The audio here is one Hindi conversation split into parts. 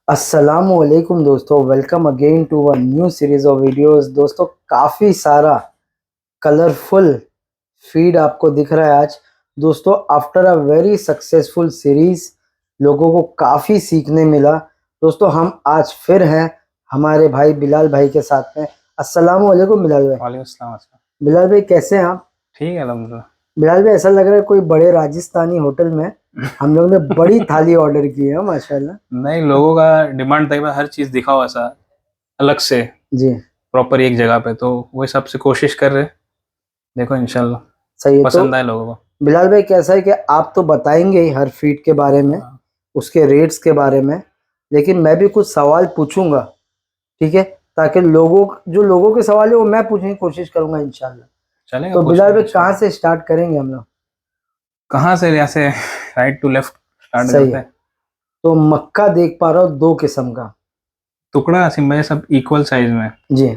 अस्सलामुअलैकुम दोस्तों, welcome again to a new series of videos. दोस्तों, काफ़ी सारा कलरफुल फीड आपको दिख रहा है आज। दोस्तों, after a very successful series लोगों को काफ़ी सीखने मिला। दोस्तों, हम आज फिर हैं हमारे भाई बिलाल भाई के साथ में। अस्सलामुअलैकुम बिलाल भाई। वालेकुम अस्सलाम अस्सलाम। बिलाल भाई, कैसे हैं आप? ठीक है अल्हम्दुलिल्लाह। बिलाल भाई, ऐसा लग रहा है कोई बड़े राजस्थानी होटल में हम लोग ने बड़ी थाली ऑर्डर की है, माशाल्लाह। नहीं, लोगों का डिमांड था कि हर चीज़ दिखाओ ऐसा अलग से, जी, प्रॉपर एक जगह पे, तो वो हिसाब से कोशिश कर रहे। देखो इंशाल्लाह सही है। तो पसंद आए लोगों को। बिलाल भाई, कैसा है कि आप तो बताएंगे ही हर फीड के बारे में, हाँ, उसके रेट्स के बारे में, लेकिन मैं भी कुछ सवाल पूछूंगा, ठीक है? ताकि लोगों के सवाल है वो मैं पूछने की कोशिश करूंगा इंशाल्लाह। चलेगा, तो पूछ बिलाल लो भाई, कहाँ इंशाल्लाह। से स्टार्ट करेंगे हम लोग? कहाँ से, यहाँ से राइट टू लेफ्ट स्टार्ट सही करते है। हैं। तो मक्का देख पा रहा हूँ दो किस्म का। टुकड़ा सिम्बा ये सब इक्वल साइज में, जी।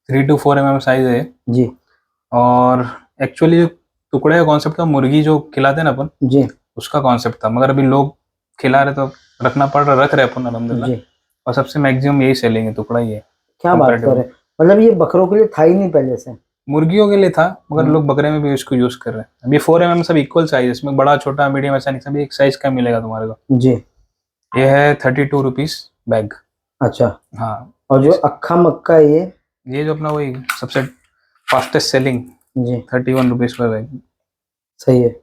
3 to 4 mm साइज है। जी। और एक्चुअली टुकड़े का कॉन्सेप्ट था, मुर्गी जो खिलाते हैं ना अपन, जी। उसका कॉन्सेप्ट था, मगर अभी लोग खिला रहे तो रखना पड़ रहा, रख रहे अपन अल्हम्दुलिल्लाह। जी। और सबसे मैक्सिमम यही सेलिंग है, टुकड़ा ही है क्या बात कर कंपैरेटिवली। रहे हैं? मतलब ये बकरों के लिए था ही नहीं पहले से? मुर्गियों के लिए था, मगर हाँ। लोग बकरे में भी इसको यूज कर रहे हैं। अभी 4 mm सब इक्वल साइज, इसमें बड़ा छोटा मीडियम ऐसा नहीं, सभी एक साइज का मिलेगा तुम्हारे को। जी। ये है 32 रुपीज बैग। अच्छा। हाँ। और जो अक्खा मक्का है ये? ये जो अपना वही सबसे फास्टेस्ट सेलिंग, जी। 31 रुपीज पर बैग। सही है।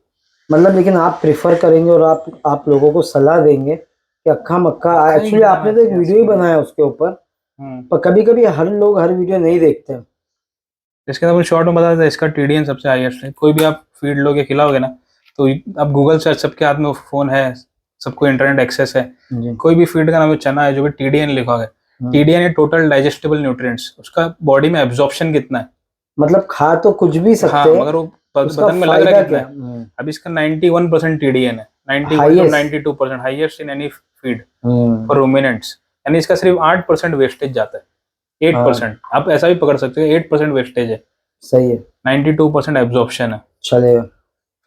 मतलब लेकिन आप प्रेफर करेंगे और आप लोगों को सलाह देंगे कि अक्खा मक्का। मक्का ही एक्चुअली खिलाना आपने तो एक चाहिए वीडियो असल ही में। बनाया उसके ऊपर, हम्म। पर कभी कभी हर लोग हर वीडियो नहीं देखते हैं। इसके अंदर शॉर्ट में बता देता है, इसका टीडीएन सबसे हाईएस्ट है। कोई भी आप फीड लोगे खिलाओगे ना, तो अब गूगल सर्च, सबके हाथ में फोन है, सबको इंटरनेट एक्सेस है। जी। कोई भी फीड का नाम है, चना है, जो भी टीडीएन लिखा है, हाँ। टीडीएन है टोटल डाइजेस्टेबल न्यूट्रिएंट्स, उसका बॉडी में एब्जॉर्प्शन कितना है। मतलब खा तो कुछ भी हाँ, सकते हैं, मगर वो उसका बदन में लग रहा है फायदा कितना क्या? है। अभी इसका 91% टीडीएन है, 91 to highest. 92%, highest in any feed hmm. For ruminants. यानी इसका सिर्फ 8% वेस्टेज जाता है, एट हाँ। परसेंट आप ऐसा भी पकड़ सकते हो, 8% वेस्टेज है, सही है। 92% एब्जॉर्प्शन है। चलेगा।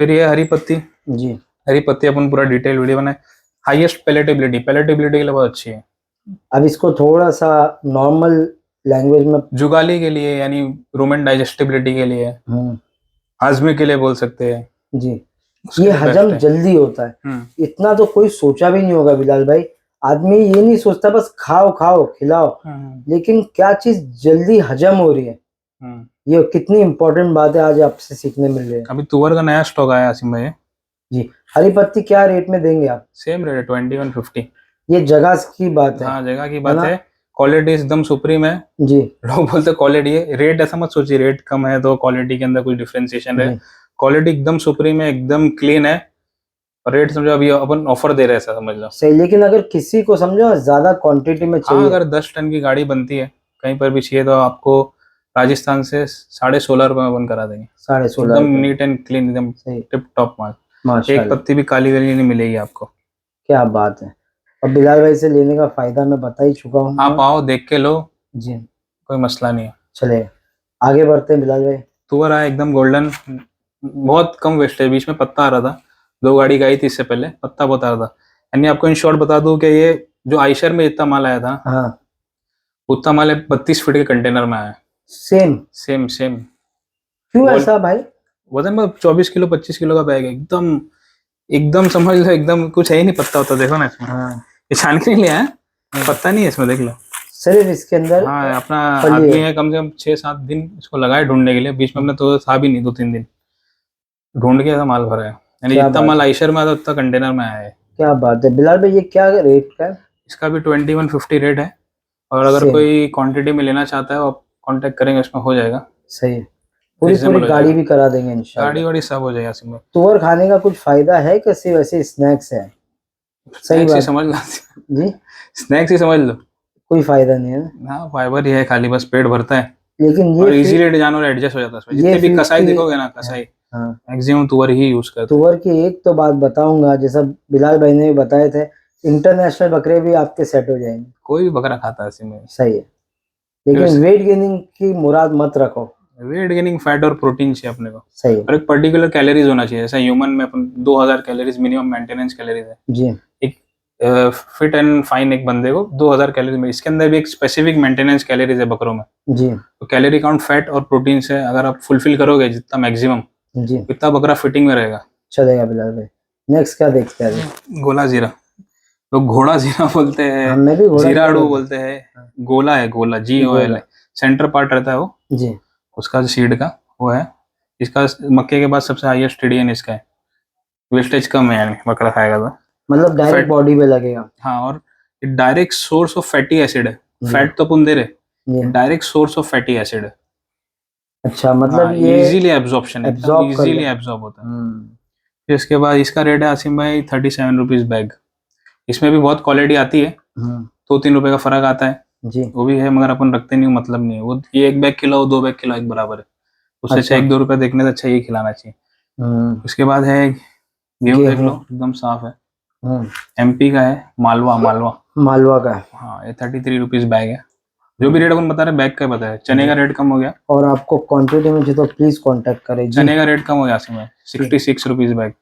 फिर ये हरी पत्ती। जी। हरी पत्ती अपन पूरा डिटेल वीडियो बनाए। हाईएस्ट पैलेटेबिलिटी, पैलेटेबिलिटी के लिए बहुत अच्छी है। अब इसको थोड़ा सा नॉर्मल लैंग्वेज में। जुगाली के लिए, यानी रूमेन डाइजेस्टिबिलिटी के लिए, हम्म। हाजमे के लिए बोल सकते हैं, जी। उसके ये लिए बेस्ट हजम है। जल्दी होता है। हम्म। इतना तो कोई सोचा भी नहीं होगा बिलाल भाई। आदमी ये नहीं सोचता बस खाओ खाओ खिलाओ, हम्म। लेकिन क्या चीज जल्दी हजम हो रही है, हम्म। ये कितनी इंपॉर्टेंट बात है आज आपसे सीखने मिल रही है। अभी तुअर का नया स्टॉक आया आसिम भाई। जी। हरी पत्ती क्या रेट में देंगे आप? सेम रेट है, 2150। ये जगह की बात हाँ, जगह की है बात ना? है। क्वालिटी एकदम सुप्रीम है। जी। लोग बोलते क्वालिटी है, रेट ऐसा मत सोचिए, रेट कम है तो क्वालिटी के अंदर कुछ डिफरेंशिएशन है। जी। क्वालिटी एकदम सुप्रीम है, एकदम क्लीन है। और रेट समझो अभी अपन ऑफर दे रहे हैं, ऐसा समझ लो। सही, लेकिन अगर किसी को समझो ज्यादा क्वांटिटी में हाँ, चाहिए। अगर 10 टन की गाड़ी बनती है, कहीं पर भी चाहिए, तो आपको राजस्थान से 16.5 रुपये में बन करा देंगे। 16.5 एकदम रुपये। नीट एंड क्लीन, एकदम सही। टिप टॉप माल। एक माशाल्लाह। पत्ती भी काली वाली नहीं मिलेगी आपको। क्या बात है। और बिलाल भाई से लेने का फायदा मैं बता ही चुका आप हूँ। आओ, देख के लो, जी। कोई मसला नहीं है। चले आगे बढ़ते हैं बिलाल भाई। तुअर आया एकदम गोल्डन, बहुत कम वेस्ट है, बीच में पत्ता आ रहा था, 2 गाड़ी गई थी इससे पहले, पत्ता बहुत आ रहा था। यानी आपको इन शॉर्ट बता दूं कि ये जो आयशर में जितना माल आया था, हाँ। उतना माल 32 फीट के कंटेनर में आया है। सेम। Same same. क्यों गोल ऐसा भाई? वजन में 24 किलो 25 किलो का बैग है, एकदम एकदम समझ लो, एकदम कुछ है ही नहीं, पत्ता होता देखो ना इसमें। हाँ। ये छान के नहीं लिया है, हाँ। पत्ता नहीं है इसमें, देख लो। सिर्फ इसके अंदर हाँ, अपना फली आदमी है। है, कम से कम 6-7 दिन इसको लगाए ढूंढने के लिए, बीच में अपने तो था भी नहीं, 2-3 दिन ढूंढ के ऐसा माल भरा है। यानी क्या जितना बात माल है। आयशर में आता उतना कंटेनर में आया है। क्या बात है बिलाल भाई, ये क्या रेट का है? इसका भी 2150 रेट है। और अगर सेम। कोई क्वांटिटी में लेना चाहता है, वो आप कांटेक्ट करेंगे, उसमें हो जाएगा, सही है। पूरी पूरी रीजनेबल हो गाड़ी जाएगा। भी करा देंगे गाड़ी इंशाल्लाह। वाड़ी सब हो जाएगा इसमें। तुअर खाने का कुछ फायदा है कि सिर्फ ऐसे स्नैक्स है? सही स्नैक्स ही बात। समझ लो। जी। स्नैक्स ही समझ लो। कोई फायदा नहीं है ना? हाँ, फाइबर ही है, खाली बस पेट भरता है। लेकिन और इजीली जानवर एडजस्ट हो जाता है उसमें, ये जितने भी फीड कसाई की। देखोगे ना, हाँ। कसाई हाँ। मैक्सिमम तुअर ही यूज करते हैं। तुअर की एक तो बात बताऊंगा, जैसा बिलाल भाई ने भी बताए थे, इंटरनेशनल बकरे भी आपके सेट हो जाएंगे। कोई भी बकरा खाता है इसी में। सही है। फिर लेकिन वेट गेनिंग की मुराद मत रखो। वेट गेनिंग, फैट और प्रोटीन चाहिए अपने को। सही है। और एक पर्टिकुलर कैलोरीज होना चाहिए, जैसे ह्यूमन में अपन 2000 कैलोरीज मिनिमम मेंटेनेंस कैलोरीज है। जी। एक फिट एंड फाइन एक बंदे को 2000 कैलोरी में। इसके अंदर भी एक स्पेसिफिक मेंटेनेंस कैलोरीज है बकरों में। जी तो कैलोरी काउंट फैट और प्रोटीन से अगर आप फुलफिल करोगे जितना मैक्सिमम, जी इतना बकरा फिटिंग में रहेगा। चलेगा बिलाल भाई। नेक्स्ट क्या देखते हैं अभी? गोला जीरा, लोग घोड़ा जीरा बोलते हैं, हमें भी घोड़ा जीराड़ू जीरा बोलते हैं। गोला है, गोला GOL गोला है, सेंटर पार्ट रहता है वो जी। उसका जो सीड का वो है। इसका मक्के के बाद सबसे हाईएस्ट टीडीएन इसका है, वेस्टेज कम है यानी बकरा खाएगा तो। मतलब डायरेक्ट फैट, बॉडी पे लगेगा। हाँ, और direct source of fatty acid है। जी फैट तो अपन दे रहे, जी। Direct source of fatty acid है। अच्छा मतलब हाँ, ये इजीली एब्जॉर्प्शन, एकदम एब्जॉर्ब कर इजीली ले। एब्जॉर्ब होता है। फिर इसके बाद इसका रेट है आसिम भाई 37 रुपीज बैग। इसमें भी बहुत क्वालिटी आती है, 2-3 रुपए का फर्क आता है, जी। वो भी है, मगर अपन रखते नहीं, मतलब नहीं है वो। ये 1 बैग खिलाओ 2 बैग खिलाओ एक बराबर है, उससे अच्छा अच्छा 1-2 रुपए देखने से अच्छा ये खिलाना चाहिए। उसके बाद है गेहूं, देख लो एकदम साफ है, MP का है, मालवा मालवा मालवा का है। हाँ, ये 33 रुपीज बैग है। जो भी रेट अपन बता रहे बैग का बताया। चने का रेट कम हो गया, और आपको क्वांटिटी में चाहिए तो प्लीज कांटेक्ट करें जी। चने का रेट कम हो गया आसिम भाई, 66 रुपीज बैग।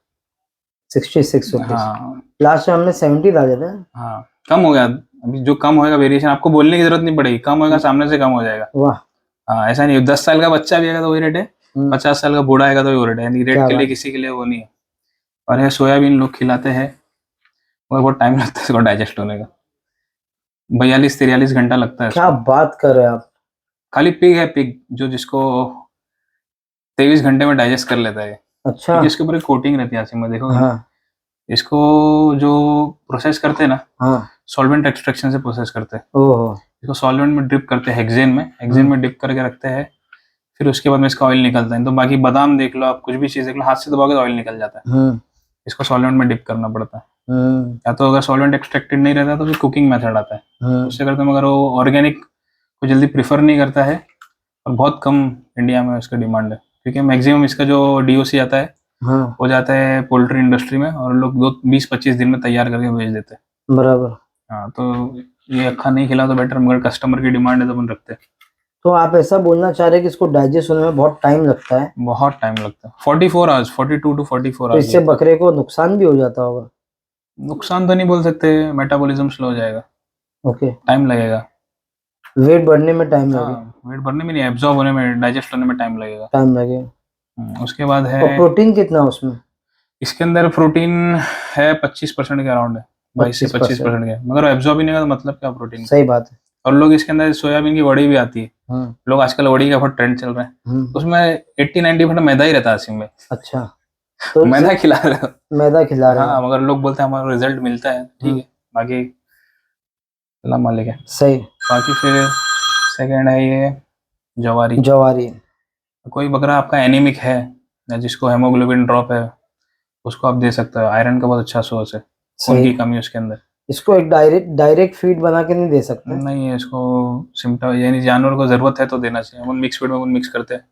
66 रुपीज। हाँ लास्ट में हमने 70 डाले थे। हाँ, कम हो गया। अभी जो कम होएगा वेरिएशन आपको बोलने की जरूरत नहीं पड़ेगी, कम होएगा सामने से कम हो जाएगा। वाह। हाँ, ऐसा नहीं 10 साल का बच्चा भी आएगा तो वही रेट है, 50 साल का बूढ़ा आएगा तो वही रेट है, यानी रेट क्या के लिए बात। किसी के लिए वो नहीं है। और ये सोयाबीन लोग खिलाते हैं, और बहुत टाइम लगता है इसको डाइजेस्ट होने का, 42-43 घंटा लगता है क्या इसको। बात कर रहे हैं आप। खाली पिग है, पिग जो जिसको 23 घंटे में डाइजेस्ट कर लेता है, अच्छा क्योंकि इसके ऊपर एक कोटिंग रहती है आसिम में, देखोगे ना। हाँ इसको जो प्रोसेस करते हैं ना, हाँ। सॉल्वेंट एक्सट्रैक्शन से प्रोसेस करते हैं। ओहो। इसको सॉल्वेंट में ड्रिप करते हैं, हेक्सेन में डिप करके रखते हैं। फिर उसके बाद में इसका ऑयल निकलता है। तो बाकी बादाम देख लो आप, कुछ भी चीज देख लो, हाथ से दबाओगे तो ऑयल निकल जाता है। इसको सॉल्वेंट में डिप करना पड़ता है, या तो अगर सॉल्वेंट एक्सट्रैक्टेड नहीं रहता तो फिर कुकिंग मेथड आता है उससे करते हैं, मगर वो ऑर्गेनिक को जल्दी प्रीफर नहीं करता है, और बहुत कम इंडिया में इसका डिमांड है, क्योंकि मैक्सिमम इसका जो DOC आता है हो जाता है पोल्ट्री इंडस्ट्री में, और लोग 20-25 दिन में तैयार करके भेज देते हैं। बराबर। हाँ, तो ये अक्खा नहीं खिला तो बेटर, मगर कस्टमर की डिमांड है तो अपन रखते हैं। तो आप ऐसा बोलना चाह रहे हैं कि इसको डाइजेस्ट होने में बहुत टाइम लगता है? बहुत टाइम लगता है, 44 आवर्स, 42 to 44 तो आवर्स। इससे बकरे को नुकसान भी हो जाता होगा? नुकसान तो नहीं बोल सकते, मेटाबॉलिज्म स्लो हो जाएगा, ओके। टाइम लगेगा। वेट बढ़ने में टाइम लगेगा? हाँ, वेट बढ़ने में नहीं, एब्जॉर्ब होने में, डाइजेस्ट होने में टाइम लगेगा। टाइम लगेगा। उसके बाद है, और प्रोटीन कितना है उसमें? इसके अंदर प्रोटीन है 25% के अराउंड है, 22 से 25% के, मगर एब्जॉर्ब ही नहीं होगा तो मतलब क्या प्रोटीन। सही बात है। और लोग इसके अंदर सोयाबीन की वड़ी भी आती है, लोग आजकल वड़ी का बहुत ट्रेंड चल रहा है, उसमें 80-90% मैदा ही रहता है आसिम में। अच्छा तो मैदा खिला रहे हो। मैदा खिला रहे हाँ, हो। मगर लोग बोलते हैं हमारा रिजल्ट मिलता है, ठीक है, बाकी अल्लाह मालिक है। सही। बाकी फिर सेकंड है ये जवारी। जवारी। कोई बकरा आपका एनीमिक है या जिसको हेमोग्लोबिन ड्रॉप है, उसको आप दे सकते हो, आयरन का बहुत अच्छा सोर्स है, खून की कमी उसके अंदर। इसको एक डायरेक्ट फीड बना के नहीं दे सकते? नहीं है, इसको सिम्टम, यानी जानवर को जरूरत है तो देना चाहिए, अपन मिक्स फीड में अपन मिक्स करते हैं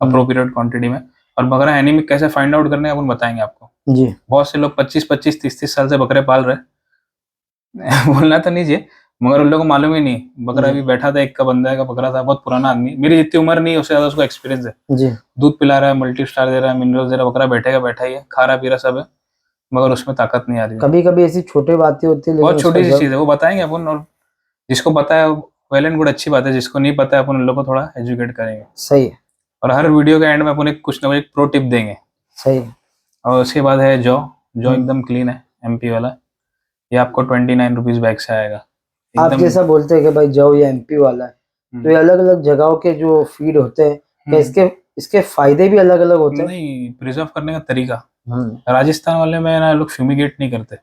अप्रोप्रिएट क्वांटिटी में। और बकरा एनीमिक कैसे फाइंड आउट करने अपन बताएंगे आपको जी। बहुत से लोग 25-25 30-30 साल से बकरे पाल रहे बोलना तो नहीं चाहिए, मगर उन लोगों को मालूम ही नहीं। बकरा भी बैठा था, एक का बंदा का बकरा था, बहुत पुराना आदमी, मेरी जितनी उम्र नहीं है उससे ज्यादा उसको एक्सपीरियंस है जी। दूध पिला रहा है, मल्टी स्टार दे रहा है, मिनरल दे रहा है, बकरा बैठेगा बैठा ही है, खा रहा पी रहा सब है, मगर उसमें ताकत नहीं आ रही है। कभी कभी ऐसी छोटी बातें होती है, लेकिन बहुत छोटी सी चीज है, वो बताएंगे अपन, और जिसको पता है वेल एंड गुड, अच्छी बात है, जिसको नहीं पता है अपन उन लोग को थोड़ा एजुकेट करेंगे। सही है। और हर वीडियो के एंड में अपन एक कुछ ना कुछ एक प्रो टिप देंगे। सही है। और उसके बाद है जौ एकदम क्लीन है, MP वाला, ये आपको 29 रुपीज बैग से आएगा। आप जैसा बोलते हैं कि भाई जौ ये MP वाला है, तो ये अलग अलग जगहों के जो फीड होते हैं, क्या इसके फायदे भी अलग अलग होते हैं? नहीं, प्रिजर्व करने का तरीका, राजस्थान वाले में ना लोग फ्यूमिगेट नहीं करते,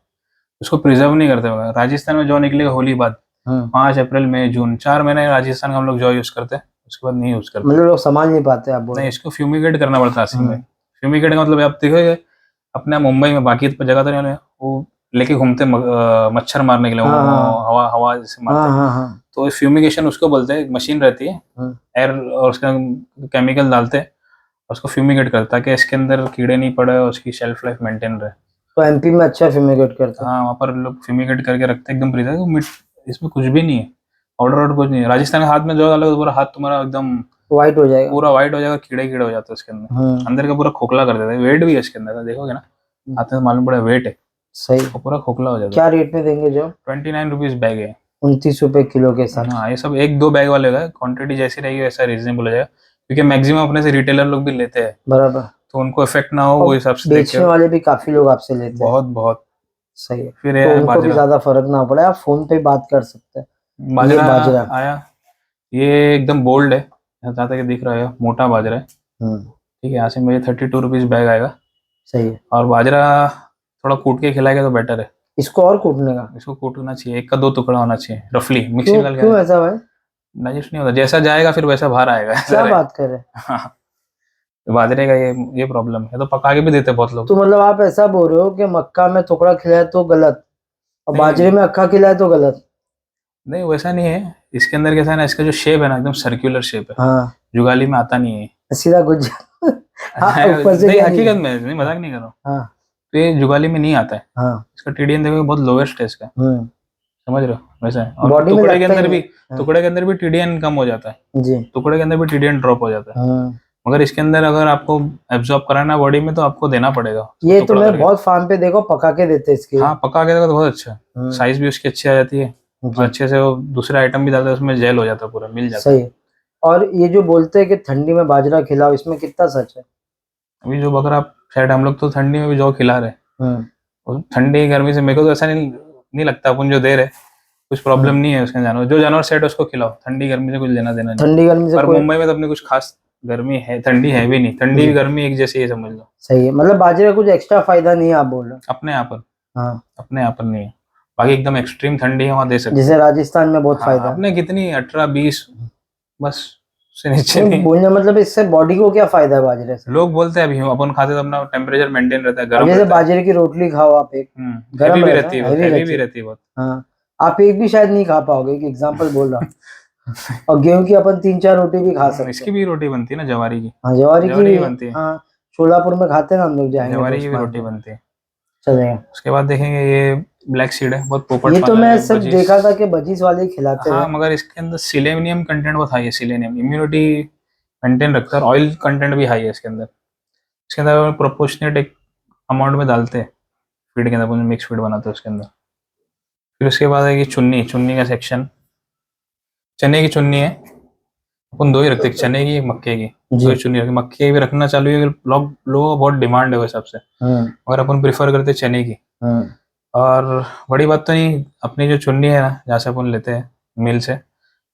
उसको प्रिजर्व नहीं करते। राजस्थान में जौ निकलेगा होली बाद, 5 अप्रैल मई जून 4 महीने राजस्थान का हम लोग जौ यूज करते हैं, उसके बाद नहीं यूज करते। मतलब लोग समझ नहीं पाते आप बोल? नहीं, इसको फ्यूमिगेट करना पड़ता है में। फ्यूमिगेट का मतलब आप देखोगे अपने मुंबई में, बाकी जगह तो नहीं, वो लेके घूमते मच्छर मारने के लिए, हवा हवा जैसे मारते, तो फ्यूमिगेशन उसको बोलते हैं। मशीन रहती है, एयर और उसका केमिकल डालते हैं, उसको फ्यूमिगेट करता है ताकि इसके अंदर कीड़े नहीं पड़े और उसकी शेल्फ लाइफ मेंटेन रहे। तो MP में अच्छा फ्यूमिगेट करते हैं? हाँ, वहाँ पर लोग फ्यूमिगेट करके रखते हैं एकदम प्रिजर्व, इसमें कुछ भी नहीं है, ऑर्डर कुछ नहीं है। राजस्थान के हाथ में जो अलग, पूरा हाथ तुम्हारा एकदम व्हाइट हो जाएगा, पूरा व्हाइट हो जाएगा, कीड़े कीड़े हो जाते हैं उसके अंदर, अंदर का पूरा खोखला कर देता है। वेट भी है इसके अंदर, देखोगे ना हाथ में मालूम पड़ा वेट है। सही। वो पूरा खोखला हो जाता है। क्या रेट में देंगे जो? 29 रुपीज बैग है। 29 रुपए किलो के साथ। हाँ, ये सब 1-2 बैग वाले का क्वांटिटी जैसी रहेगी वैसा रीजनेबल हो जाएगा, क्योंकि मैक्सिमम अपने से रिटेलर लोग भी लेते हैं, बराबर। तो उनको इफेक्ट ना हो वो हिसाब से देख बेचने के। वाले भी काफी लोग आपसे लेते हैं। बहुत बहुत। सही है। फिर तो ये उनको भी बाजरा। ज्यादा फर्क ना पड़े, आप फोन पे बात कर सकते हैं। ये बाजरा बाजरा। आया, ये एकदम बोल्ड है, जहाँ तक दिख रहा है मोटा बाजरा है। ठीक है, यहाँ से मुझे 32 रुपीज बैग आएगा। सही है। और बाजरा थोड़ा कूट के खिलाएगा तो बेटर है। इसको और कूटने का? इसको कूटना चाहिए, 1 का 2 टुकड़ा होना चाहिए रफली, मिक्सी क्यों में डाल क्यों के। ऐसा भाई? डाइजेस्ट नहीं होता, जैसा जाएगा फिर वैसा बाहर आएगा, ऐसा क्या रहे। बात कर रहे हैं? हाँ, बाजरे का ये प्रॉब्लम है, तो पका के भी देते हैं बहुत लोग। तो मतलब आप ऐसा बोल रहे हो कि मक्का में टुकड़ा खिलाए तो गलत, और नहीं बाजरे में अक्खा खिलाए तो गलत? नहीं, वैसा नहीं है। इसके अंदर कैसा है ना, इसका जो शेप है ना एकदम सर्कुलर शेप है, हाँ, जुगाली में आता नहीं है। सीधा गुज हाँ, ऊपर से नहीं, क्या नहीं हकीकत है? में नहीं, मजाक नहीं कर रहा हूँ। हाँ तो ये जुगाली में नहीं आता है। हाँ। इसका टीडीएन देखोगे बहुत लोवेस्ट है इसका, समझ रहे हो वैसा है। और बॉडी में टुकड़े के लगता ही अंदर भी, नहीं। हाँ, टुकड़े के अंदर भी टीडीएन कम हो जाता है, जी। टुकड़े के अंदर भी टीडीएन ड्रॉप हो जाता है। हाँ, मगर इसके अंदर अगर आपको एब्जॉर्ब कराना है बॉडी में तो आपको देना पड़ेगा उसको ये तो टुकड़ा मैं करके। बहुत फार्म पे देखो पका के देते इसके। हाँ, पका के देखो तो बहुत अच्छा हाँ, साइज भी उसकी अच्छी आ जाती है, और जी। अच्छे से वो दूसरे आइटम भी डालते हैं उसमें जेल हो जाता है, पूरा मिल जाता है। सही है। और ये जो बोलते हैं कि ठंडी में बाजरा खिलाओ, इसमें कितना सच है? अभी जो बकरा शायद हम लोग तो ठंडी में भी जौ खिला रहे हैं, हाँ और ठंडी गर्मी से मेरे को तो ऐसा नहीं लगता, अपन जो दे रहे कुछ प्रॉब्लम हाँ। नहीं है उसके जानवर, जो जानवर सेट है उसको खिलाओ, ठंडी गर्मी से कुछ लेना देना नहीं। ठंडी गर्मी से पर कोई। मुंबई में तो अपने कुछ खास गर्मी है, ठंडी है भी नहीं, ठंडी जी। गर्मी एक जैसी है समझ लो। सही है, मतलब बाजरे का कुछ एक्स्ट्रा फायदा नहीं है आप बोल रहे हो? अपने यहाँ पर, हाँ, अपने यहाँ पर नहीं है। बाकी एकदम एक्सट्रीम ठंडी है वहाँ दे सकते जैसे राजस्थान में बहुत हैं। फायदा हाँ, है। अपने कितनी 18-20 बस, उससे नीचे नहीं, नहीं। बोलने मतलब इससे बॉडी को क्या फायदा है बाजरे से? लोग बोलते हैं अभी अपन खाते तो अपना टेम्परेचर मेंटेन रहता है, अब गर्म जैसे रहता है। बाजरे की रोटली खाओ आप, एक हैवी गर्म भी रहता रहती है, है, बहुत हैवी हैवी रहती भी है। रहती है बहुत। हाँ, आप एक भी शायद नहीं खा पाओगे, एक एग्जांपल बोल रहा हूँ। और गेहूं की अपन 3-4 रोटी भी खा सकते इसकी हैं। भी रोटी बनती है ना, जवारी की। हाँ, जवारी की जवारी की भी। बनती है, हाँ, शोलापुर में खाते हैं ना हम लोग, जाएंगे तो जवारी की उस भी मार्ग रोटी में बनती है। चलेगा। उसके बाद देखेंगे ये ब्लैक सीड है, बहुत पोपट ये तो पालक मैं है, सब बजीज। देखा था कि बजीज वाले ही खिलाते हाँ, थे। मगर इसके अंदर सिलेनियम कंटेंट बहुत हाई है, सिलेनियम इम्यूनिटी मेंटेन रखता है, और ऑयल कंटेंट भी हाई है इसके अंदर। इसके अंदर प्रोपोर्शनेट एक अमाउंट में डालते हैं फीड के अंदर, अपन मिक्स फीड बनाते हैं उसके अंदर। फिर उसके बाद है कि चुन्नी, चुन्नी का सेक्शन, चने की चुन्नी है, अपन दो ही रखते हैं, एक चने की एक मक्के की, दो जी। ही चुन्नी रखते। मक्के की भी रखना चालू है, लोगों का बहुत डिमांड है उस हिसाब से, हाँ मगर अपन प्रिफर करते हैं चने की। हाँ। और बड़ी बात तो नहीं, अपनी जो चुन्नी है ना जहाँ से अपन लेते हैं मिल से,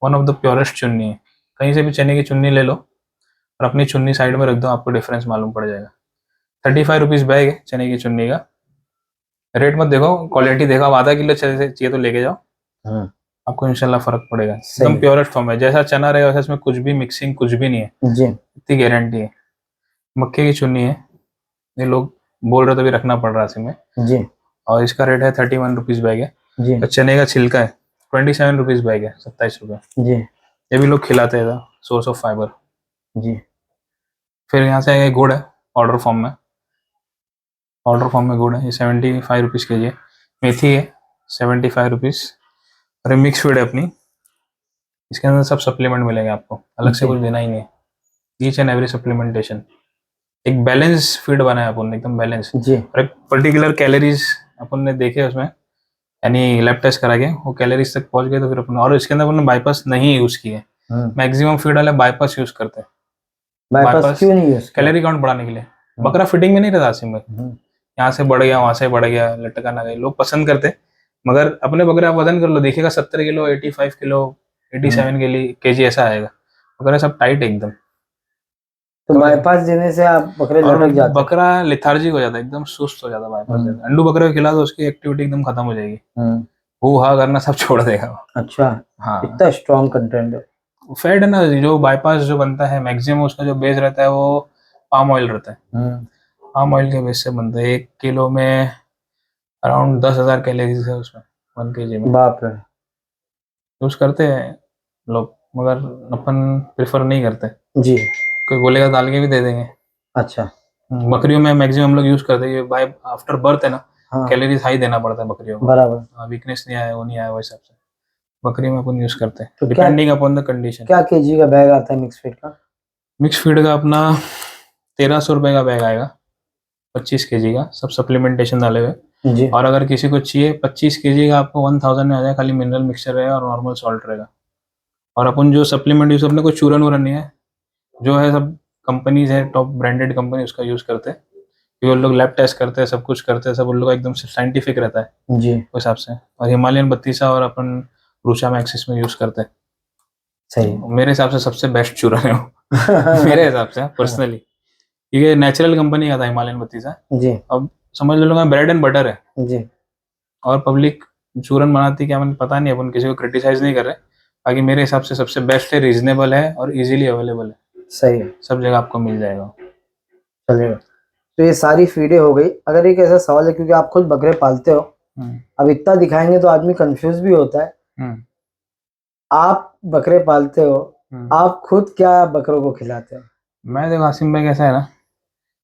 वन ऑफ द प्योरेस्ट चुन्नी है। कहीं से भी चने की चुन्नी ले लो और अपनी चुन्नी साइड में रख दो, आपको डिफरेंस मालूम पड़ जाएगा। 35 रुपीज़ बैग है चने की चुन्नी का। रेट मत देखो, क्वालिटी देखो, आप आधा किलो चाहिए तो लेके जाओ, हाँ, आपको इंशाल्लाह फर्क पड़ेगा। सही एकदम है। प्योरेस्ट फॉर्म है, जैसा चना रहेगा वैसा, इसमें कुछ भी मिक्सिंग कुछ भी नहीं है, जी इतनी गारंटी है। मक्के की चुन्नी है, ये लोग बोल रहे तो भी रखना पड़ रहा है इसमें। जी और इसका रेट है 31 रुपीज़ बैग है। जी और चने का छिलका है 27 रुपीज़ बैग है, 27 रुपये। जी ये भी लोग खिलाते हैं, सोर्स ऑफ फाइबर। जी। फिर यहाँ से गुड़ है ऑर्डर फॉर्म में, ऑर्डर फॉर्म में गुड़ है, ये 75 रुपीज़ के जी है। मेथी है 75 रुपीज़। और ये मिक्स फीड है अपनी, इसके अंदर सब सप्लीमेंट मिलेंगे आपको, अलग से जी कुछ देना ही नहीं है। ईच एंड एवरी सप्लीमेंटेशन, एक बैलेंस फीड बनाया अपन ने, एकदम बैलेंस। जी। और एक पर्टिकुलर कैलोरीज अपन ने देखे उसमें, यानी लैब टेस्ट करा के वो कैलोरीज तक पहुंच गए तो फिर अपन, और इसके अंदर अपन ने बाईपास नहीं यूज़ किए। हाँ, मैक्सिमम फीड वाले बाईपास यूज़ करते हैं। बाईपास क्यों नहीं यूज किया? कैलोरी काउंट बढ़ाने के लिए। बकरा फिटिंग में नहीं रहता आसिम में, यहाँ से बढ़ गया वहां से बढ़ गया, लटका ना गया, लोग पसंद करते। मगर अपने बकरे आप वजन कर लो, देखिएगा 70 किलो, 85 किलो, 87 के लिए केजी ऐसा आएगा। बकरा सब टाइट है एकदम। तो बाईपास देने से आप बकरे और लटक जाते हैं? बकरा लेथार्जिक हो जाता है, एकदम सुस्त हो जाता है बाईपास देने से। अंडू बकरे को खिला दो, उसकी एक्टिविटी एकदम खत्म हो जाएगी, वो हा करना सब छोड़ देगा वो। अच्छा, हाँ, इतना स्ट्रॉन्ग कंटेंट है। फैट है ना, जो बाईपास जो बनता है मैक्सिमम उसका जो बेस रहता है वो पाम ऑयल रहता है। पाम ऑयल के बेस से बनता है। 1 किलो में अराउंड 10,000 कैलोरीज है उसमें, 1 केजी में। बाप रे। यूज करते हैं लोग, मगर अपन प्रेफर नहीं करते। जी। कोई बोलेगा डाल के भी दे देंगे। अच्छा। बकरियों में मैक्सिमम हम लोग यूज करते हैं, बाय आफ्टर बर्थ है ना, हाँ, कैलोरीज हाई देना पड़ता है बकरियों को। बराबर। वीकनेस नहीं आया, वो नहीं आया, वो हिसाब से बकरी में अपन यूज करते हैं, तो डिपेंडिंग अपॉन द कंडीशन। क्या केजी का बैग आता है मिक्स फीड का? मिक्स फीड का अपना 1300 रुपये का बैग आएगा, 25 केजी का, सब सप्लीमेंटेशन डाले हुए। जी और अगर किसी को चाहिए 25 kg का आपको 1000 में आ जाए, खाली मिनरल मिक्सचर है और नॉर्मल सॉल्ट रहेगा। और अपन जो सप्लीमेंट यूज अपने कोई चूरन वूरन नहीं है, जो है सब कंपनीज है टॉप ब्रांडेड कंपनी उसका यूज करते हैं, क्योंकि वो लोग लैब टेस्ट करते हैं, सब कुछ करते हैं, सब उन लोग का एकदम साइंटिफिक रहता है जी उस हिसाब से। और हिमालयन 32 और अपन रूचा मैक्सिस में यूज करते हैं। सही तो मेरे हिसाब से सबसे बेस्ट चूरन है वो मेरे हिसाब से पर्सनली, क्योंकि नेचुरल कंपनी का था हिमालयन 32। जी अब समझ लो ब्रेड एंड बटर है, जी और पब्लिक चूरन बनाती क्या मैंने पता नहीं, अपन किसी को क्रिटिसाइज नहीं कर रहे। बाकी मेरे हिसाब से सबसे बेस्ट है, रीजनेबल है और इजीली अवेलेबल है, सही है, सब जगह आपको मिल जाएगा। चलेगा। तो ये सारी फीडें हो गई। अगर एक ऐसा सवाल है, क्योंकि आप खुद बकरे पालते हो, अब इतना दिखाएंगे तो आदमी कंफ्यूज भी होता है। आप बकरे पालते हो, आप खुद क्या बकरों को खिलाते हो? मैं देखो आसिम भाई कैसा है ना,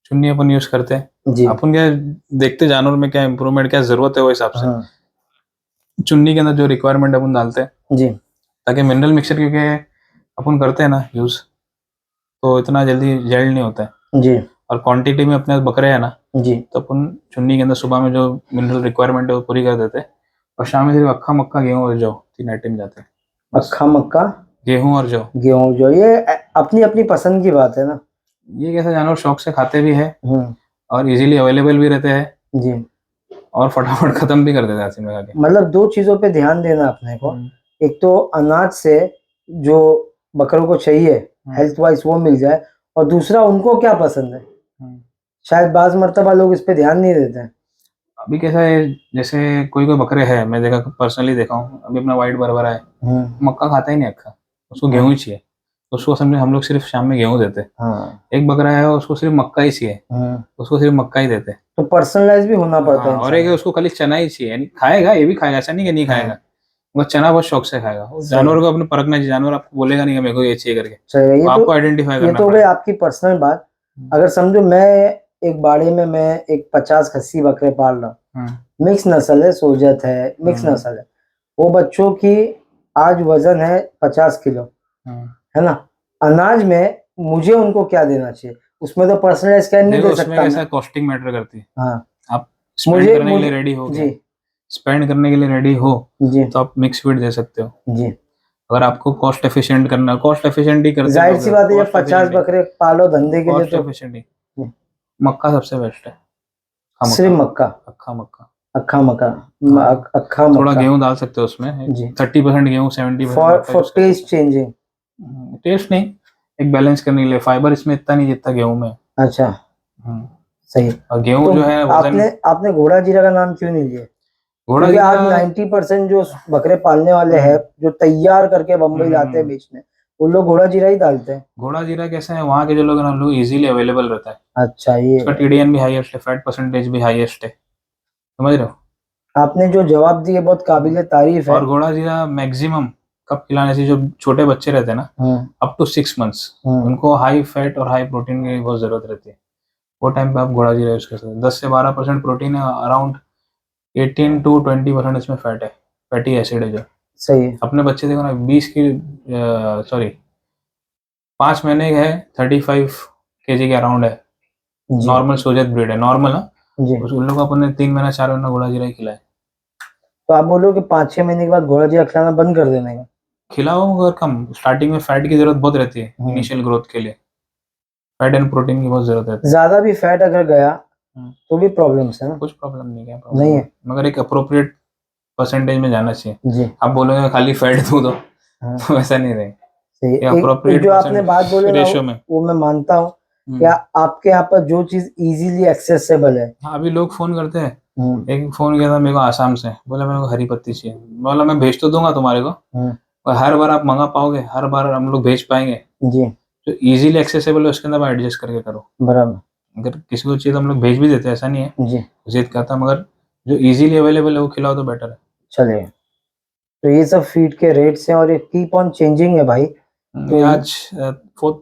चुन्नी अपन यूज करते हैं, जी अपन क्या देखते जानवर में क्या इम्प्रूवमेंट क्या जरूरत है वो हिसाब से हाँ चुन्नी के अंदर जो रिक्वायरमेंट अपन डालते हैं, जी ताकि मिनरल मिक्सचर क्योंकि अपन करते हैं ना यूज, तो इतना जल्दी जेल्ड नहीं होता है। जी और क्वांटिटी में अपने बकरे हैं ना, जी तो अपन चुन्नी के अंदर सुबह में जो मिनरल रिक्वायरमेंट है वो पूरी कर देते हैं, और शाम में सिर्फ अक्खा मक्का गेहूं और जौ 3 आइटम जाते हैं बस। अक्खा मक्का गेहूं और जौ, गेहूं जो, ये अपनी अपनी पसंद की बात है ना। ये कैसे जानवर शौक से खाते भी है हम्म और इजीली अवेलेबल भी रहते हैं जी, और फटाफट खत्म भी कर देते हैं आसिम में खा मतलब दो चीजों पे ध्यान देना अपने को। के। एक तो अनाज से जो बकरों को चाहिए हेल्थ वाइज वो मिल जाए, और दूसरा उनको क्या पसंद है। शायद बाज मर्तबा लोग इस पे ध्यान नहीं देते हैं। अभी कैसा है, जैसे कोई कोई बकरे है, मैं देखा पर्सनली देखा हूँ, अभी अपना वाइट बरबरा है, मक्का खाता ही नहीं अक्खा, उसको गेहूं ही चाहिए। उसको समझे हम लोग सिर्फ शाम में गेहूं देते हैं। हाँ एक बकरा है उसको सिर्फ मक्का ही चाहिए, उसको सिर्फ मक्का ही देते हैं। तो पर्सनलाइज भी होना पड़ता है हाँ, और एक है इंसान उसको खाली चना ही चाहिए, यानी खाएगा, ये भी खाएगा, ऐसा नहीं कि नहीं को। खाएगा, वो चना बहुत शौक से खाएगा। उस जानवर को अपने परखना चाहिए, जानवर आपको बोलेगा नहीं कि मेरे को ये चाहिए करके, चलेगा। तो आपको आइडेंटिफाई ये करना तो गई पड़ेगा। आपकी पर्सनल बात। अगर समझो मैं एक बाड़े में मैं एक 50 खस्सी बकरे पाल रहा हूँ, मिक्स नस्ल है, सोजत है, मिक्स नस्ल है, वो बच्चों की आज वजन है 50 किलो, है ना। अनाज में मुझे उनको क्या देना चाहिए, उसमें तो पर्सनलाइज क्या नहीं देखो दे उसमें सकता कैसा मैं। कॉस्टिंग मैटर करती है। हाँ आप स्पेंड मुझे करने के लिए मुझे रेडी हो जी गए, स्पेंड करने के लिए रेडी हो, जी तो आप मिक्स फीड दे सकते हो। जी, अगर आपको कॉस्ट एफिशिएंट करना है, कॉस्ट एफिशिएंट ही करते जाहिर लोग सी हैं, बात है, जब कॉस्ट 50 एफिशिएंट ही, बकरे पालो धंधे के लिए कॉस्ट तो एफिशिएंट ही। मक्का सबसे बेस्ट है, अक्खा सिर्फ मक्का, मक्का, अक्खा मक्का। अक्खा मक्का, हाँ, अक्खा थोड़ा मक्का गेहूं डाल सकते हो उसमें, जी, 30% गेहूं 70% फॉर मक्का फॉर यूज कर टेस्ट सकते चेंजिंग। हो। टेस्ट नहीं, एक बैलेंस करने के लिए, फाइबर इसमें इतना नहीं जितना गेहूं में है। अच्छा हम्म, सही। और गेहूं तो जो है वजन। आपने आपने घोड़ा जीरा का नाम क्यों नहीं लिया? घोड़ा क्योंकि जीरा, आज 90% जो बकरे पालने वाले हैं, जो तैयार करके बम्बई लाते हैं बेचने, वो लोग घोड़ा जीरा ही डालते हैं। घोड़ा जीरा कैसे है, वहाँ के जो लोग हैं ना, लोग इजीली अवेलेबल रहता है, अच्छा ये उसका टीडीएन भी हाईएस्ट है, फैट परसेंटेज भी हाईएस्ट है, समझ रहे हो। आपने जो जवाब दिए बहुत काबिले तारीफ है। और घोड़ा जीरा मैक्सिमम कब खिलाने से, जो छोटे बच्चे रहते हैं ना, अप टू 6 मंथ्स, उनको हाई फैट और हाई प्रोटीन की बहुत जरूरत रहती है, वो टाइम पे आप घोड़ा जीरा यूज कर सकते हैं। 10 से 12% प्रोटीन है, अराउंड 18 to 20% इसमें फैट है, फैटी एसिड है जो। सही है अपने बच्चे देखो ना, 5 महीने का है, 35 kg के अराउंड है, जी नॉर्मल सोजत ब्रीड है, नॉर्मल है। जी। उन लोग को अपन ने 3 महीना 4 महीना घोड़ा जीरा ही खिलाया। तो आप बोलो कि 5-6 महीने के बाद घोड़ा जीरा खिलाना बंद कर देने का? खिलाओ मगर कम, स्टार्टिंग में फैट की जरूरत बहुत रहती है, इनिशियल ग्रोथ के लिए फैट एंड प्रोटीन की बहुत जरूरत रहती है। ज्यादा भी फैट अगर गया तो भी प्रॉब्लम्स है ना? कुछ प्रॉब्लम नहीं, क्या प्रॉब्लम नहीं है, है मगर एक अप्रोप्रिएट परसेंटेज में जाना चाहिए। जी। आप बोलोगे खाली फैट दूं हाँ तो वैसा नहीं रहे, सही। एक अप्रोप्रिएट जो आपने बात बोले ना, रेशियो में। वो मैं मानता हूँ कि आपके यहाँ पर जो चीज इजीली एक्सेसिबल है। हाँ, अभी लोग फोन करते हैं, एक फोन किया था मेरे को आसाम से, बोला मेरे को हरी पत्ती चाहिए, बोला मैं भेज तो दूंगा तुम्हारे को, और हर बार आप मंगा पाओगे, हर बार हम लोग भेज पाएंगे, जी जो इजीली एक्सेसिबल है उसके अंदर आप एडजस्ट करके करो। बराबर अगर किसी को चाहिए तो हम लोग भेज भी देते हैं, ऐसा नहीं है, जी। जिद करता, मगर जो इजीली अवेलेबल है वो खिलाओ तो बेटर है। चलिए, तो ये सब फीड के रेट्स हैं और ये कीप ऑन चेंजिंग है भाई। ये तो आज 4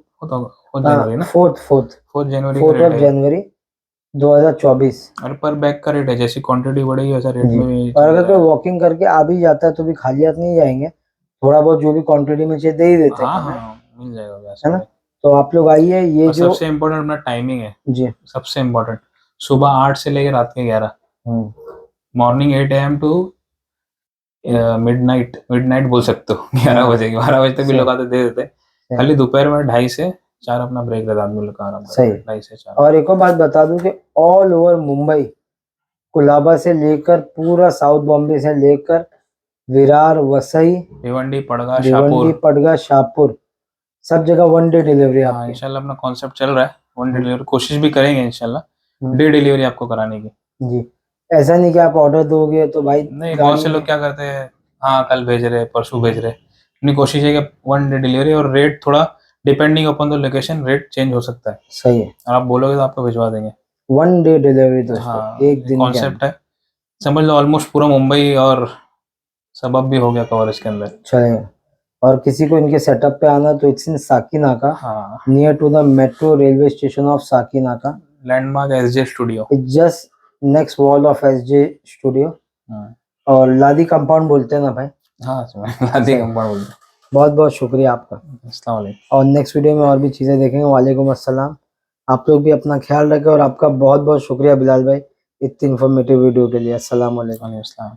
जनवरी ना, फोर्थ 4 जनवरी का 4 रेट ऑफ है, जनवरी 2024 और पर बैग का रेट है, जैसी क्वांटिटी बढ़ेगी वैसा रेट जी। में भी और चेंज अगर कोई आएगा। वॉकिंग करके आ भी जाता है तो भी खाली हाथ नहीं जाएंगे, थोड़ा बहुत जो भी क्वांटिटी में चाहिए दे ही देते हैं हाँ हमें, हाँ, मिल जाएगा है वैसे ना। भी। तो आप लोग आइए, ये और जो सबसे इम्पोर्टेंट अपना टाइमिंग है, जी सबसे इम्पोर्टेंट, सुबह 8 से लेकर रात के 11, मॉर्निंग 8 AM टू मिडनाइट बोल सकते हो 11 बजे 12 बजे तक भी सही। लोग आते दे देते। खाली दोपहर में 2:30 से 4 अपना ब्रेक रहता, आदमी लोग का आराम सही। करता है 2:30 से 4। और एक और बात बता दूं कि ऑल ओवर मुंबई, कुलाबा से लेकर पूरा साउथ बॉम्बे से लेकर विरार, वसई, भिवंडी, पड़गा, भिवंडी, शाहपुर, पड़गा, शाहपुर, सब जगह 1 डे डिलीवरी हाँ आपकी। इंशाल्लाह अपना कॉन्सेप्ट चल रहा है 1 डे हम्म, डिलीवरी, कोशिश भी करेंगे इंशाल्लाह हम्म, डे डिलीवरी आपको कराने की। जी। ऐसा नहीं कि आप ऑर्डर दोगे तो भाई नहीं, बहुत गाड़ी से लोग में। क्या करते हैं, हाँ कल भेज रहे, परसों भेज रहे। अपनी कोशिश है कि 1 डे डिलीवरी, और रेट थोड़ा depending upon the location rate change हो सकता है। सही है। और आप बोलोगे तो आपको भिजवा देंगे। 1 डे डिलीवरी दोस्तों, हाँ, एक दिन के कॉन्सेप्ट अंदर। है, समझ लो ऑलमोस्ट पूरा मुंबई और सबब भी हो गया कवर इसके अंदर। चलेगा। और किसी को इनके सेटअप पे आना तो इट्स इन साकीनाका, हाँ, near to the metro railway station of Sakinaka. Landmark SJ studio. It's just next wall of SJ studio. हाँ और लादी कंपाउंड बोलते हैं ना भाई। हाँ, लादी सही। कंपाउंड बोलते बहुत बहुत शुक्रिया आपका। हैं। अस्सलाम वालेकुम। और नेक्स्ट वीडियो में और भी चीज़ें देखेंगे। वालेकुम अस्सलाम। आप लोग भी अपना ख्याल रखें और आपका बहुत बहुत शुक्रिया बिलाल भाई इतनी इन्फॉर्मेटिव वीडियो के लिए। अस्सलाम वालेकुम। वालेकुम अस्सलाम।